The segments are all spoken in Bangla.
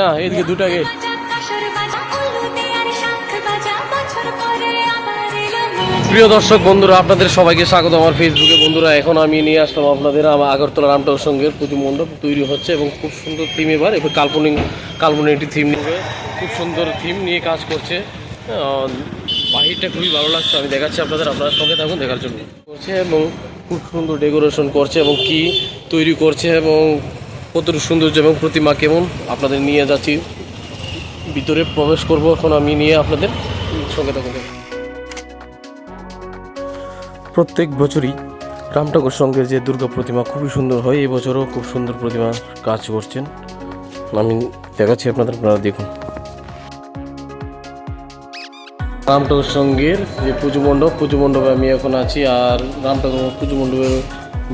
না এদিকে দুটা গেট। প্রিয় দর্শক বন্ধুরা, আপনাদের সবাইকে স্বাগত আমার ফেসবুকে। বন্ধুরা, এখন আমি নিয়ে আসলাম আপনাদের আমার আগরতলা রামনগর সংঘের প্রতি মণ্ডপ তৈরি হচ্ছে এবং খুব সুন্দর থিম। এবার কাল্পনিক একটি থিম নিয়ে খুব সুন্দর থিম নিয়ে কাজ করছে। বাহিরটা খুবই ভালো লাগছে, আমি দেখাচ্ছি আপনাদের, আপনারা সঙ্গে থাকুন দেখার জন্য। করছে এবং খুব সুন্দর ডেকোরেশন করছে এবং কি তৈরি করছে এবং কতটুকু সৌন্দর্য এবং প্রতিমা কেমন আপনাদের নিয়ে যাচ্ছি। ভিতরে প্রবেশ করব এখন আমি নিয়ে আপনাদের সঙ্গে থাকুন। প্রত্যেক বছরই রামনগর সংঘের যে দুর্গা প্রতিমা খুবই সুন্দর হয়, এবছরও খুব সুন্দর প্রতিমা কাজ করছেন। আমি দেখাচ্ছি আপনাদের, আপনারা দেখুন। রামনগর সংঘের যে পুজো মণ্ডপে আমি এখন আছি, আর রামনগর পুজো মণ্ডপের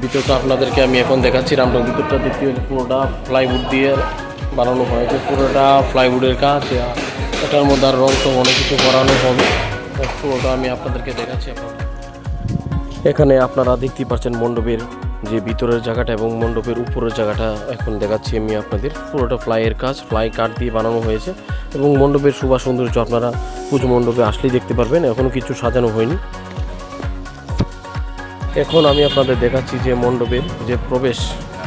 ভিতরটা আপনাদেরকে আমি এখন দেখাচ্ছি। রামনগর ভিতরটা দেখতে হলে পুরোটা প্লাইউড দিয়ে বানানো হয়েছে, পুরোটা প্লাইউডের কাজ। এটার মধ্যে আর রং তো অনেক কিছু করানো হবে, পুরোটা আমি আপনাদেরকে দেখাচ্ছি। এখানে আপনারা দেখতে পাচ্ছেন মণ্ডপের যে ভিতরের জায়গাটা এবং মণ্ডপের উপরের জায়গাটা এখন দেখাচ্ছি আমি আপনাদের। পুরোটা ফ্লাইয়ের কাজ, ফ্লাই কাঠ দিয়ে বানানো হয়েছে এবং মণ্ডপের শোভা সৌন্দর্য আপনারা পুজো মণ্ডপে আসলেই দেখতে পারবেন। এখনও কিছু সাজানো হয়নি। এখন আমি আপনাদের দেখাচ্ছি যে মণ্ডপের যে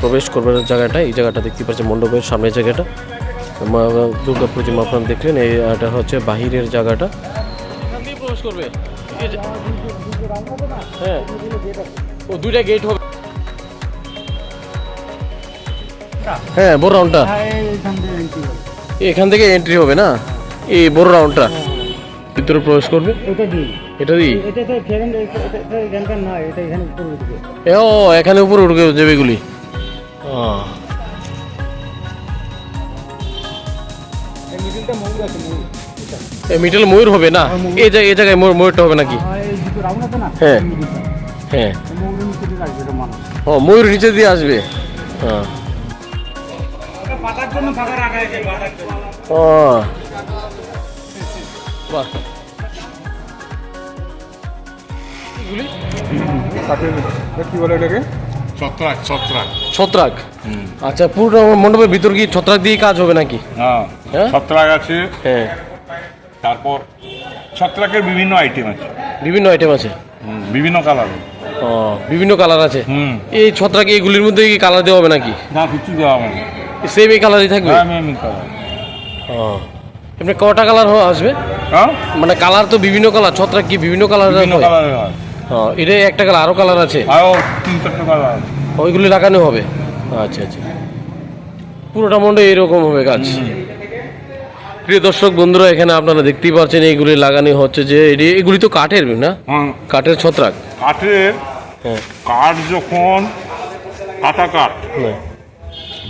প্রবেশ করবার জায়গাটা, এই জায়গাটা দেখতে পাচ্ছেন মণ্ডপের সামনের জায়গাটা। দুর্গা প্রতিমা আপনারা দেখলেন, এটা হচ্ছে বাহিরের জায়গাটা। প্রবেশ করবে, হ্যাঁ, ও দুইটা গেট হবে। হ্যাঁ, বড় রাউন্ডটা এখান থেকে এন্ট্রি হবে না, এই বড় রাউন্ডটা ভিতরে প্রবেশ করবে। এটা দিয়ে ও এখানে উপরে উঠে যাবে এগুলি। মিডল ময়ূর হবে না, এই জায়গায় ময়ূরটা হবে নাকি? হ্যাঁ হ্যাঁ, ও ময়ূর নিচে দিয়ে আসবে। হ্যাঁ, ও বাহ, কি বলে এটাকে? ছত্রাক। আচ্ছা, পুরো মণ্ডপের ভিতর কি ছত্রাক দিয়ে কাজ হবে নাকি? হ্যাঁ, ছত্রাক আছে। হ্যাঁ, তারপর ছত্রাকের বিভিন্ন আইটেম আছে, বিভিন্ন কালার। ও, বিভিন্ন কালার আছে। এই ছত্রাক এইগুলির মধ্যে কি কালার দেওয়া হবে নাকি? না, কিছু দেওয়া হবে না, সেম এই কালারই থাকবে। ও, এমনি কটা কালার আসবে? মানে কালার তো বিভিন্ন কালার, ছত্রাক কি বিভিন্ন কালার? এটা একটা কালার, আরো কালার আছে, ওইগুলি লাগানো হবে। আচ্ছা আচ্ছা, পুরোটা মন্ডে এইরকম হবে কাজ। প্রিয় দর্শক বন্ধুরা, এখানে আপনারা দেখতেই পাচ্ছেন এইগুলি লাগানো হচ্ছে। যে এগুলি তো কাঠের না? কাঠের ছত্রাক। কাঠ যখন কাঠ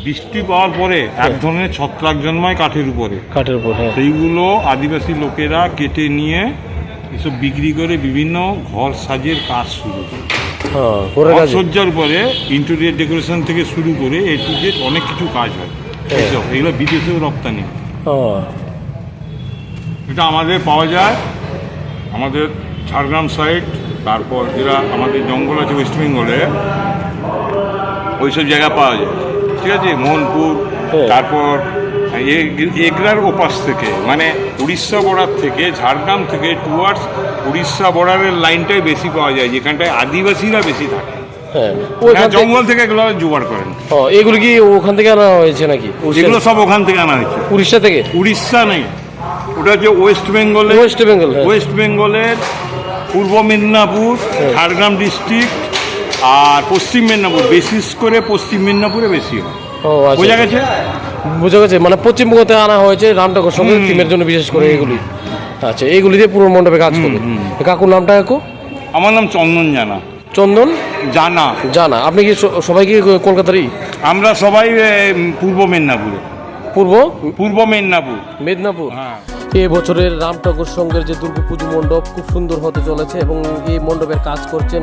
বৃষ্টি পাওয়ার পরে এক ধরনের ছত্রাক জন্মায় কাঠের উপরে। সেইগুলো আদিবাসী লোকেরা কেটে নিয়ে এসব বিক্রি করে বিভিন্ন ঘর সাজের কাজ শুরু করে। সজ্জার পরে ইন্টেরিয়র ডেকোরেশন থেকে শুরু করে এ টু জেড অনেক কিছু কাজ হয়। এগুলো বিদেশেও রপ্তানি। এটা আমাদের পাওয়া যায় আমাদের ঝাড়গ্রাম সাইড, তারপর যেটা আমাদের জঙ্গল আছে ওয়েস্ট বেঙ্গলে, ওইসব জায়গা পাওয়া যায়। ঠিক আছে, মোহনপুর, তারপর এগরার ওপাশ থেকে, মানে উড়িষ্যা বর্ডার থেকে, ঝাড়গ্রাম থেকে টুয়ার্ডস উড়িষ্যা বর্ডারের লাইনটাই বেশি পাওয়া যায়, যেখানটায় আদিবাসীরা বেশি থাকে। জঙ্গল থেকে এগুলো জোগাড় করেন। এগুলো কি ওখান থেকে আনা হয়েছে নাকি? এগুলো সব ওখান থেকে আনা হয়েছে। উড়িষ্যা থেকে? উড়িষ্যা নেই, ওটা হচ্ছে ওয়েস্ট বেঙ্গলের পূর্ব মেদিনীপুর, ঝাড়গ্রাম ডিস্ট্রিক্ট আর পশ্চিম মেদিনীপুর, বিশেষ করে পশ্চিম মেদিনীপুরে বেশি হয়। বোঝা গেছে, মানে পশ্চিমবঙ্গতে আনা হয়েছে রামনগর সংঘের টিমের জন্য বিশেষ করে এগুলি। আচ্ছা, এইগুলি দিয়ে পুরো মণ্ডপে কাজ করবে। কাকুর নামটা? কাকু, আমার নাম চন্দন জানা। চন্দন জানা। আপনি কি সবাই কি কলকাতারই? আমরা সবাই পূর্ব মেদিনীপুরে। পূর্ব মেদিনীপুর। হ্যাঁ। এই বছরের রামনগর সংঘের যে দুর্গা পুজো মণ্ডপ খুব সুন্দর হতে চলেছে এবং এই মণ্ডপের কাজ করছেন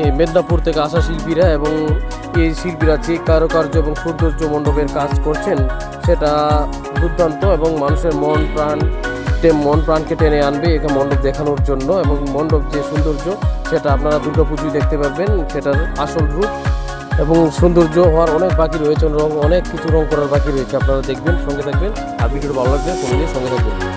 এই মেদিনীপুর থেকে আসা শিল্পীরা, এবং এই শিল্পীরা যে কারুকার্য এবং সৌন্দর্য মণ্ডপের কাজ করছেন সেটা দুর্দান্ত এবং মানুষের মন প্রাণকে টেনে আনবে এখানে মণ্ডপ দেখানোর জন্য। এবং মণ্ডপ যে সৌন্দর্য সেটা আপনারা দুর্গা পুজোয় দেখতে পারবেন, সেটার আসল রূপ এবং সৌন্দর্য হওয়ার অনেক বাকি রয়েছে, রং অনেক কিছু রং করার বাকি রয়েছে। আপনারা দেখবেন, সঙ্গে থাকবেন। আর ভিডিওটা ভালো লাগলে সঙ্গে থাকবেন।